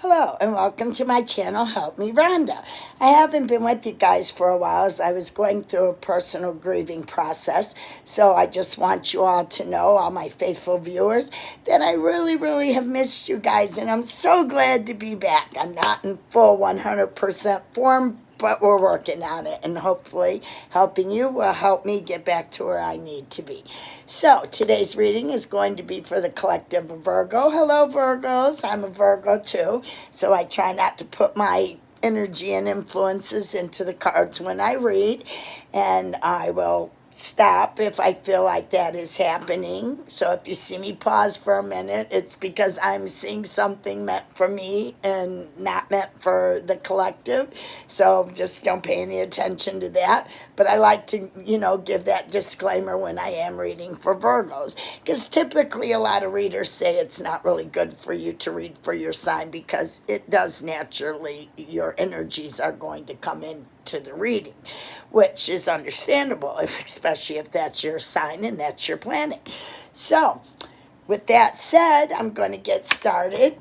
Hello and welcome to my channel, Help Me Rhonda. I haven't been with you guys for a while as I was going through a personal grieving process. So I just want you all to know, all my faithful viewers, that I really have missed you guys and I'm so glad to be back. I'm not in full 100% form, but we're working on it, and hopefully helping you will help me get back to where I need to be. So today's reading is going to be for the collective of Virgo. Hello, Virgos. I'm a Virgo too, so I try not to put my energy and influences into the cards when I read, and I will stop if I feel like that is happening. So if you see me pause for a minute, it's because I'm seeing something meant for me and not meant for the collective. So just don't pay any attention to that. But I like to, give that disclaimer when I am reading for Virgos, because typically a lot of readers say it's not really good for you to read for your sign because it does naturally, your energies are going to come in to the reading, which is understandable, especially if that's your sign and that's your planet. So with that said, I'm going to get started.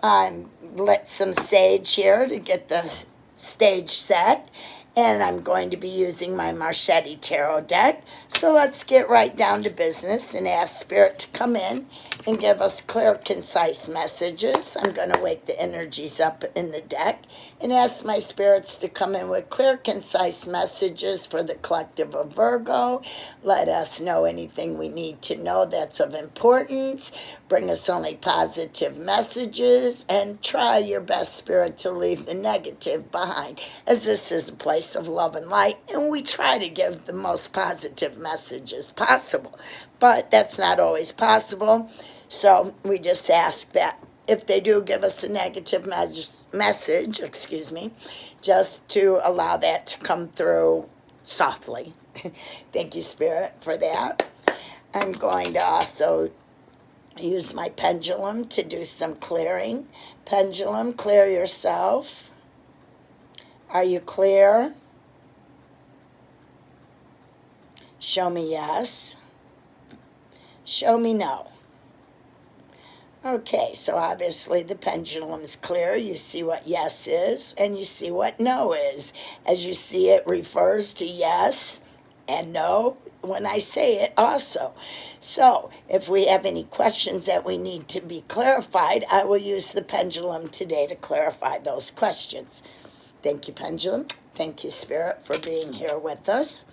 Lit some sage here to get the stage set, and I'm going to be using my Marchetti Tarot deck. So let's get right down to business and ask Spirit to come in and give us clear, concise messages. I'm going to wake the energies up in the deck and ask my spirits to come in with clear, concise messages for the collective of Virgo. Let us know anything we need to know that's of importance. Bring us only positive messages, and try your best, Spirit, to leave the negative behind, as this is a place of love and light, and we try to give the most positive messages possible. But that's not always possible. So we just ask that if they do give us a negative message, just to allow that to come through softly. Thank you, Spirit, for that. I'm going to also use my pendulum to do some clearing. Pendulum, clear yourself. Are you clear? Show me yes. Show me no. Okay, so obviously the pendulum is clear. You see what yes is, and you see what no is. As you see, it refers to yes and no when I say it also. So if we have any questions that we need to be clarified, I will use the pendulum today to clarify those questions. Thank you, pendulum. Thank you, Spirit, for being here with us.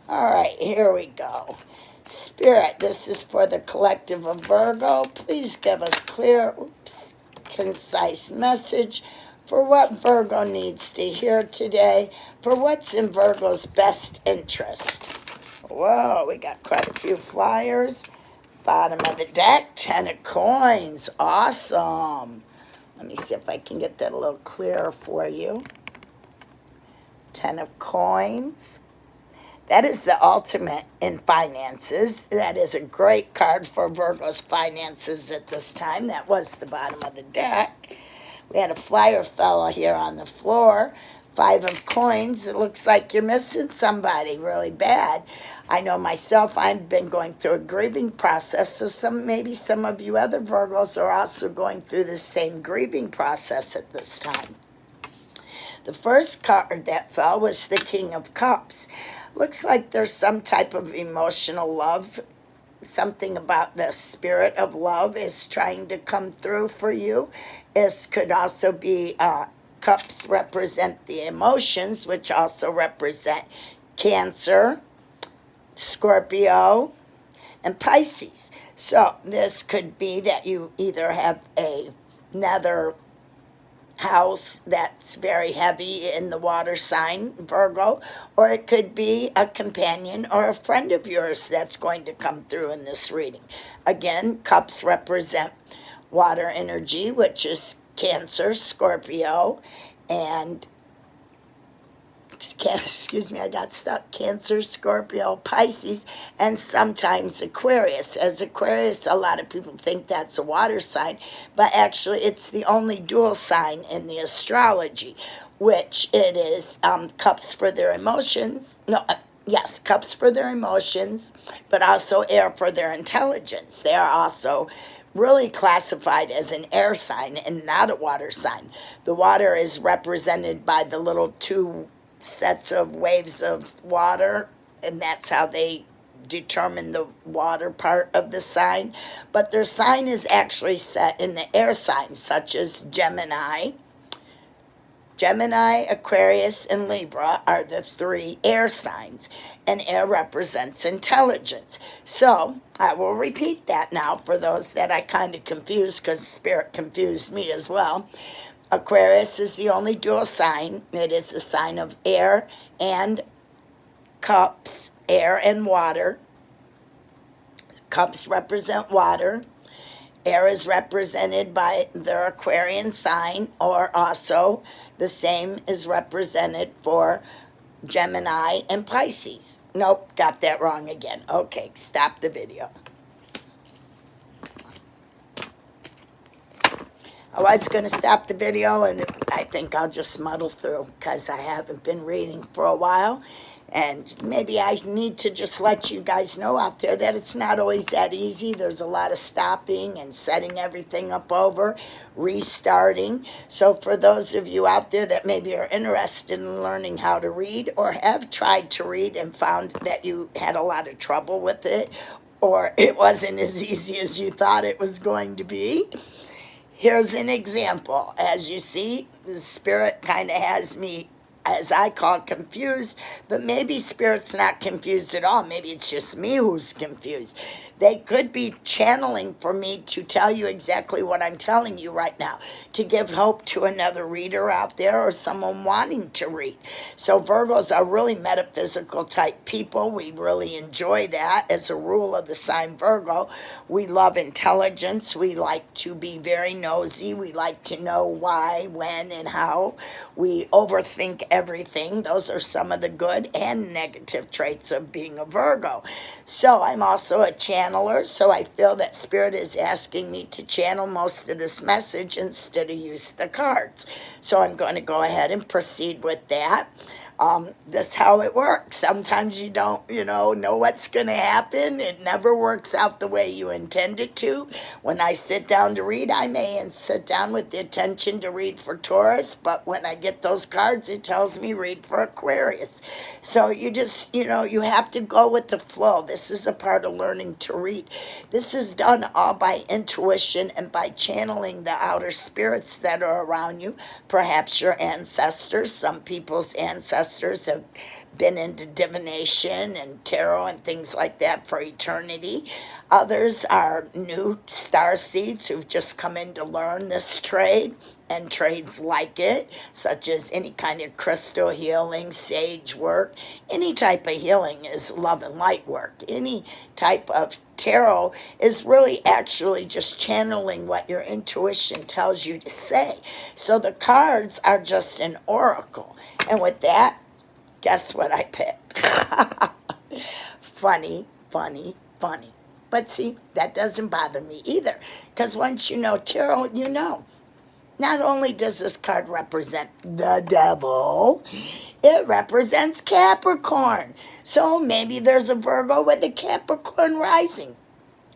All right, here we go. Spirit, this is for the collective of Virgo. Please give us clear, concise message for what Virgo needs to hear today, for what's in Virgo's best interest. Whoa, we got quite a few flyers. Bottom of the deck, 10 of coins. Awesome. Let me see if I can get that a little clearer for you. 10 of coins. That is the ultimate in finances. That is a great card for Virgo's finances at this time. That was the bottom of the deck. We had a flyer fella here on the floor. 5 of coins. It looks like you're missing somebody really bad. I know myself, I've been going through a grieving process, so maybe some of you other Virgos are also going through the same grieving process at this time. The first card that fell was the King of Cups. Looks like there's some type of emotional love. Something about the spirit of love is trying to come through for you. This could also be cups represent the emotions, which also represent Cancer, Scorpio, and Pisces. So this could be that you either have another house that's very heavy in the water sign, Virgo, or it could be a companion or a friend of yours that's going to come through in this reading. Again, cups represent water energy, which is Cancer, Scorpio, and I got stuck. Cancer, Scorpio, Pisces, and sometimes Aquarius. As Aquarius, a lot of people think that's a water sign, but actually it's the only dual sign in the astrology, which it is cups for their emotions. Yes, cups for their emotions, but also air for their intelligence. They are also really classified as an air sign and not a water sign. The water is represented by the little two sets of waves of water, and that's how they determine the water part of the sign. But their sign is actually set in the air signs, such as Gemini. Gemini, Aquarius, and Libra are the three air signs, and air represents intelligence. So I will repeat that now for those that I kind of confused, because Spirit confused me as well. Aquarius is the only dual sign. It is the sign of air and cups, air and water. Cups represent water. Air is represented by the Aquarian sign, or also the same is represented for Gemini and Pisces. Nope, got that wrong again. Okay, stop the video. I was going to stop the video, and I think I'll just muddle through because I haven't been reading for a while. And maybe I need to just let you guys know out there that it's not always that easy. There's a lot of stopping and setting everything up over, restarting. So for those of you out there that maybe are interested in learning how to read, or have tried to read and found that you had a lot of trouble with it, or it wasn't as easy as you thought it was going to be, here's an example. As you see, the Spirit kind of has me, as I call, confused, but maybe Spirit's not confused at all. Maybe it's just me who's confused. They could be channeling for me to tell you exactly what I'm telling you right now, to give hope to another reader out there or someone wanting to read. So Virgos are really metaphysical type people. We really enjoy that as a rule of the sign Virgo. We love intelligence. We like to be very nosy. We like to know why, when, and how. We overthink everything. Those are some of the good and negative traits of being a Virgo. So I'm also a channeler, so I feel that Spirit is asking me to channel most of this message instead of use the cards. So I'm going to go ahead and proceed with that. That's how it works. Sometimes you don't, know what's going to happen. It never works out the way you intend it to. When I sit down to read, I may sit down with the intention to read for Taurus, but when I get those cards, it tells me read for Aquarius. So you just, you have to go with the flow. This is a part of learning to read. This is done all by intuition and by channeling the outer spirits that are around you, perhaps your ancestors. Some people's ancestors have been into divination and tarot and things like that for eternity. Others are new star seeds who've just come in to learn this trade and trades like it, such as any kind of crystal healing, sage work. Any type of healing is love and light work. Any type of tarot is really actually just channeling what your intuition tells you to say. So the cards are just an oracle. And with that, guess what I picked? Funny, funny, funny. But see, that doesn't bother me either. Because once you know tarot, you know. Not only does this card represent the devil, it represents Capricorn. So maybe there's a Virgo with a Capricorn rising.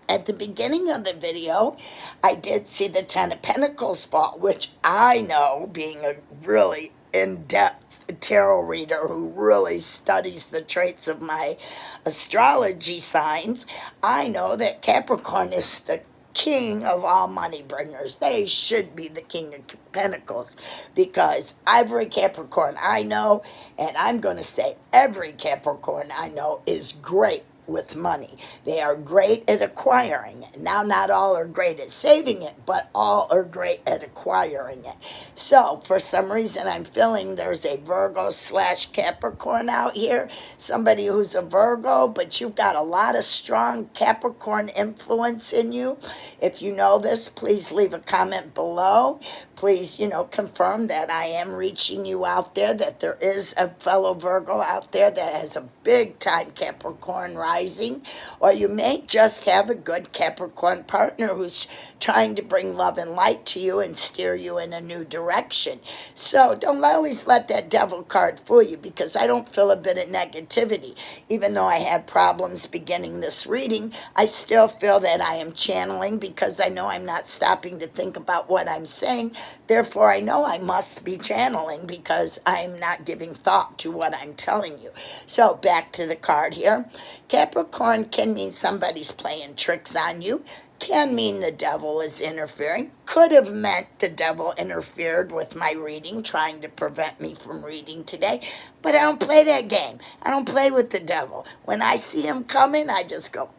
At the beginning of the video, I did see the Ten of Pentacles fall, which I know, being a really in-depth tarot reader who really studies the traits of my astrology signs, I know that Capricorn is the king of all money bringers. They should be the king of pentacles, because every Capricorn I know, and I'm going to say every Capricorn I know, is great with money. They are great at acquiring it. Now, not all are great at saving it, but all are great at acquiring it. So, for some reason, I'm feeling there's a Virgo / Capricorn out here. Somebody who's a Virgo, but you've got a lot of strong Capricorn influence in you. If you know this, please leave a comment below. Please, confirm that I am reaching you out there, that there is a fellow Virgo out there that has a big-time Capricorn rising, or you may just have a good Capricorn partner who's trying to bring love and light to you and steer you in a new direction. So don't always let that devil card fool you, because I don't feel a bit of negativity. Even though I had problems beginning this reading, I still feel that I am channeling, because I know I'm not stopping to think about what I'm saying. Therefore, I know I must be channeling, because I'm not giving thought to what I'm telling you. So back to the card here. Capricorn can mean somebody's playing tricks on you, can mean the devil is interfering, could have meant the devil interfered with my reading, trying to prevent me from reading today, but I don't play that game. I don't play with the devil. When I see him coming, I just go,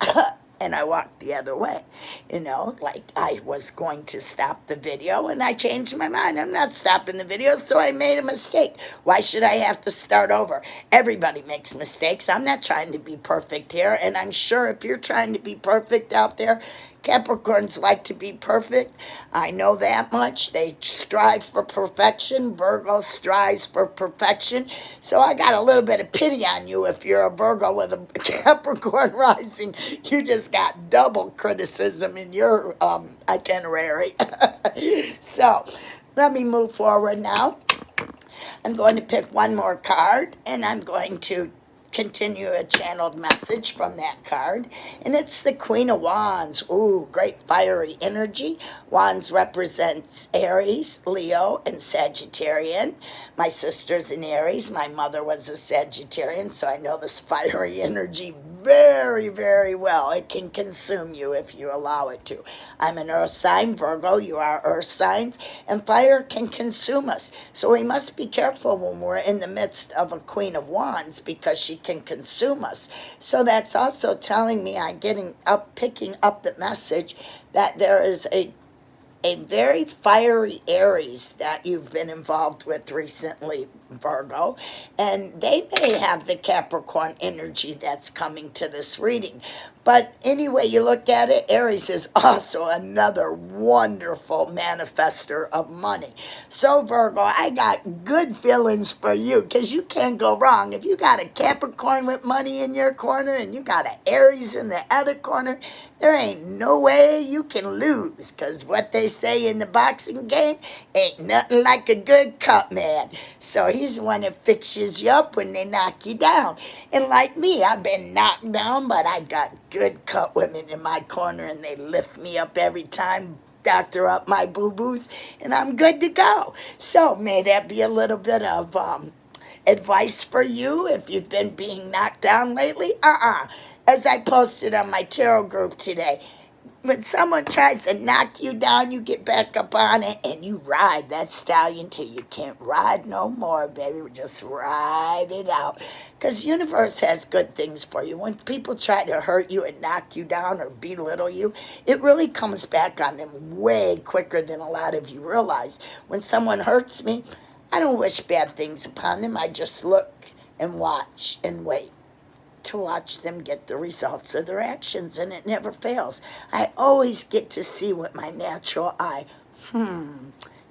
and I walk the other way. Like I was going to stop the video, and I changed my mind. I'm not stopping the video, so I made a mistake. Why should I have to start over? Everybody makes mistakes. I'm not trying to be perfect here, and I'm sure if you're trying to be perfect out there, Capricorns like to be perfect. I know that much. They strive for perfection. Virgo strives for perfection. So I got a little bit of pity on you if you're a Virgo with a Capricorn rising. You just got double criticism in your itinerary. So let me move forward now. I'm going to pick one more card, and I'm going to continue a channeled message from that card, and it's the Queen of Wands. Ooh, great fiery energy. Wands represents Aries, Leo, and Sagittarian. My sister's an Aries. My mother was a Sagittarian, so I know this fiery energy very, very well. It can consume you if you allow it to. I'm an earth sign, Virgo. You are earth signs, and fire can consume us. So we must be careful when we're in the midst of a Queen of Wands, because she can consume us. So that's also telling me I'm picking up the message that there is a very fiery Aries that you've been involved with recently, Virgo, and they may have the Capricorn energy that's coming to this reading. But anyway you look at it, Aries is also another wonderful manifester of money. So Virgo, I got good feelings for you, because you can't go wrong. If you got a Capricorn with money in your corner and you got an Aries in the other corner, there ain't no way you can lose, because what they say in the boxing game, ain't nothing like a good cut man. So he's the one that fixes you up when they knock you down. And like me, I've been knocked down, but I got good cut women in my corner, and they lift me up every time, doctor up my boo-boos, and I'm good to go. So may that be a little bit of advice for you if you've been being knocked down lately. As I posted on my tarot group today, when someone tries to knock you down, you get back up on it and you ride that stallion till you can't ride no more, baby. Just ride it out. Because the universe has good things for you. When people try to hurt you and knock you down or belittle you, it really comes back on them way quicker than a lot of you realize. When someone hurts me, I don't wish bad things upon them. I just look and watch and wait to watch them get the results of their actions, and it never fails. I always get to see with my natural eye,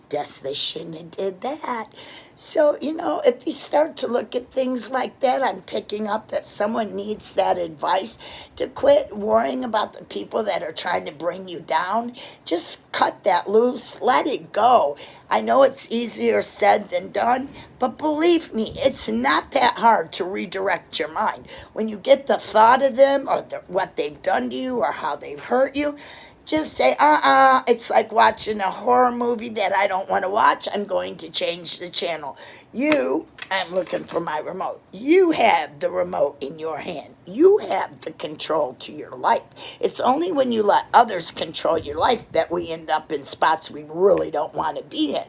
guess they shouldn't have did that. So, if you start to look at things like that, I'm picking up that someone needs that advice to quit worrying about the people that are trying to bring you down. Just cut that loose. Let it go. I know it's easier said than done, but believe me, it's not that hard to redirect your mind. When you get the thought of them or what they've done to you or how they've hurt you, just say, it's like watching a horror movie that I don't want to watch. I'm going to change the channel. I'm looking for my remote. You have the remote in your hand. You have the control to your life. It's only when you let others control your life that we end up in spots we really don't want to be in.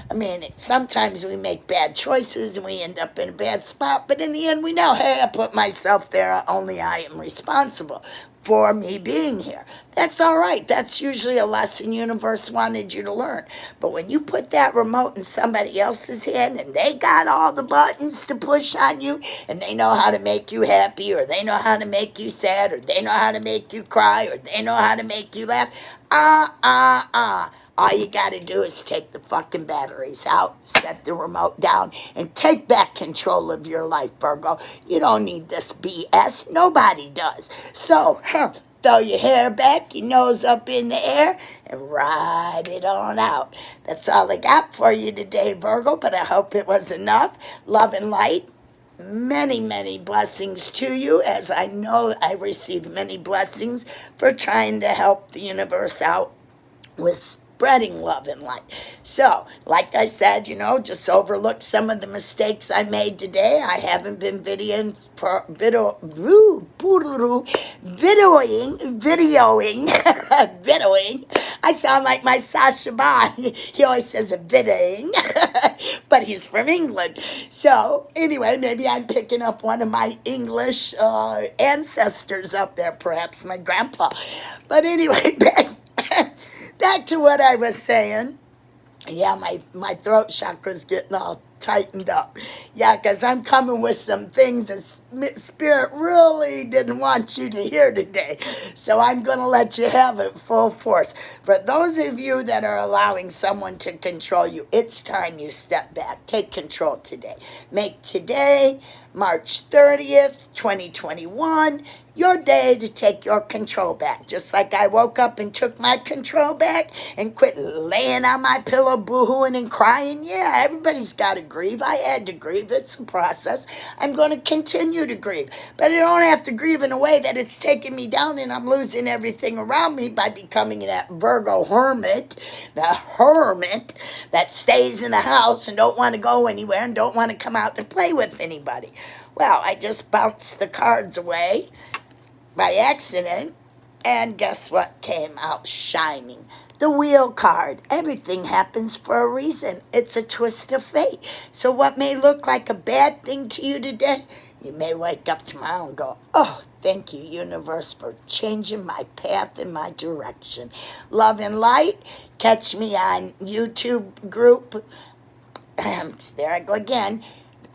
I mean, sometimes we make bad choices and we end up in a bad spot, but in the end we know, hey, I put myself there. Only I am responsible for me being here. That's all right. That's usually a lesson universe wanted you to learn. But when you put that remote in somebody else's hand and they got all the buttons to push on you, and they know how to make you happy, or they know how to make you sad, or they know how to make you cry, or they know how to make you laugh, all you got to do is take the fucking batteries out, set the remote down, and take back control of your life, Virgo. You don't need this BS. Nobody does. So, throw your hair back, your nose up in the air, and ride it on out. That's all I got for you today, Virgo, but I hope it was enough. Love and light. Many, many blessings to you, as I know I received many blessings for trying to help the universe out with spreading love and light. So, like I said, just overlook some of the mistakes I made today. I haven't been videoing. Videoing. I sound like my Sasha Bond. He always says a videoing, but he's from England. So, anyway, maybe I'm picking up one of my English ancestors up there, perhaps my grandpa. But anyway, back to what I was saying. Yeah, my throat chakra's getting all tightened up. Yeah, because I'm coming with some things that Spirit really didn't want you to hear today. So I'm going to let you have it full force. For those of you that are allowing someone to control you, it's time you step back. Take control today. Make today, March 30th, 2021, your day to take your control back. Just like I woke up and took my control back and quit laying on my pillow boohooing and crying. Yeah, everybody's got to grieve. I had to grieve. It's a process. I'm going to continue to grieve. But I don't have to grieve in a way that it's taking me down and I'm losing everything around me by becoming that Virgo hermit, the hermit that stays in the house and don't want to go anywhere and don't want to come out to play with anybody. Well, I just bounced the cards away by accident, and guess what came out shining? The Wheel card. Everything happens for a reason. It's a twist of fate. So what may look like a bad thing to you today, you may wake up tomorrow and go, oh, thank you, universe, for changing my path and my direction. Love and light. Catch me on YouTube group. There I go again.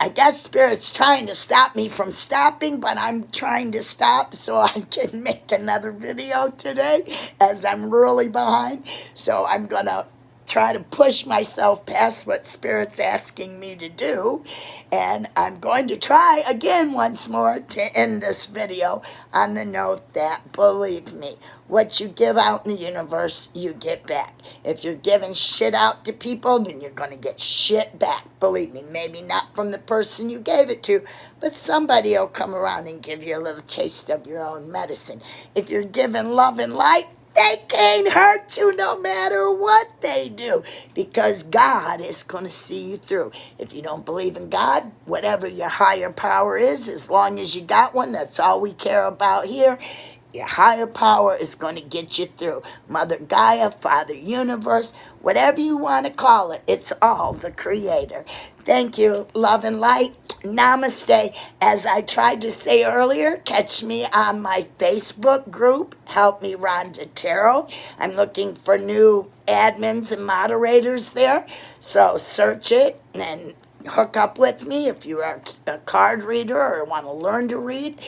I guess Spirit's trying to stop me from stopping, but I'm trying to stop so I can make another video today, as I'm really behind. So I'm going to try to push myself past what Spirit's asking me to do. And I'm going to try again once more to end this video on the note that, believe me, what you give out in the universe, you get back. If you're giving shit out to people, then you're going to get shit back. Believe me, maybe not from the person you gave it to, but somebody will come around and give you a little taste of your own medicine. If you're giving love and light, they can't hurt you no matter what they do, because God is going to see you through. If you don't believe in God, whatever your higher power is, as long as you got one, that's all we care about here. Your higher power is going to get you through. Mother Gaia, Father Universe, whatever you want to call it, it's all the Creator. Thank you. Love and light. Namaste. As I tried to say earlier, catch me on my Facebook group, Help Me Rhonda Tarot. I'm looking for new admins and moderators there. So search it and hook up with me if you are a card reader or want to learn to read.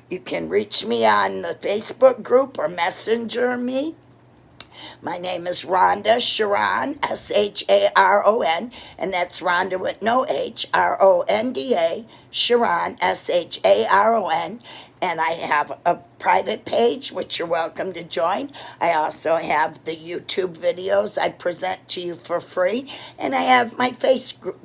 You can reach me on the Facebook group or messenger me. My name is Rhonda Sharon, Sharon, and that's Rhonda with no H, Ronda, Sharon, Sharon, and I have a private page, which you're welcome to join. I also have the YouTube videos I present to you for free, and I have my Facebook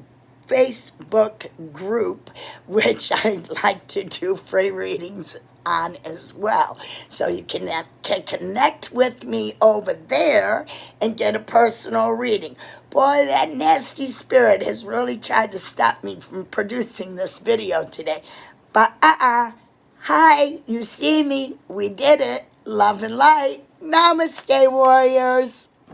group, which I like to do free readings on as well. So you can connect with me over there and get a personal reading. Boy, that nasty Spirit has really tried to stop me from producing this video today. But hi, you see me. We did it. Love and light. Namaste, warriors.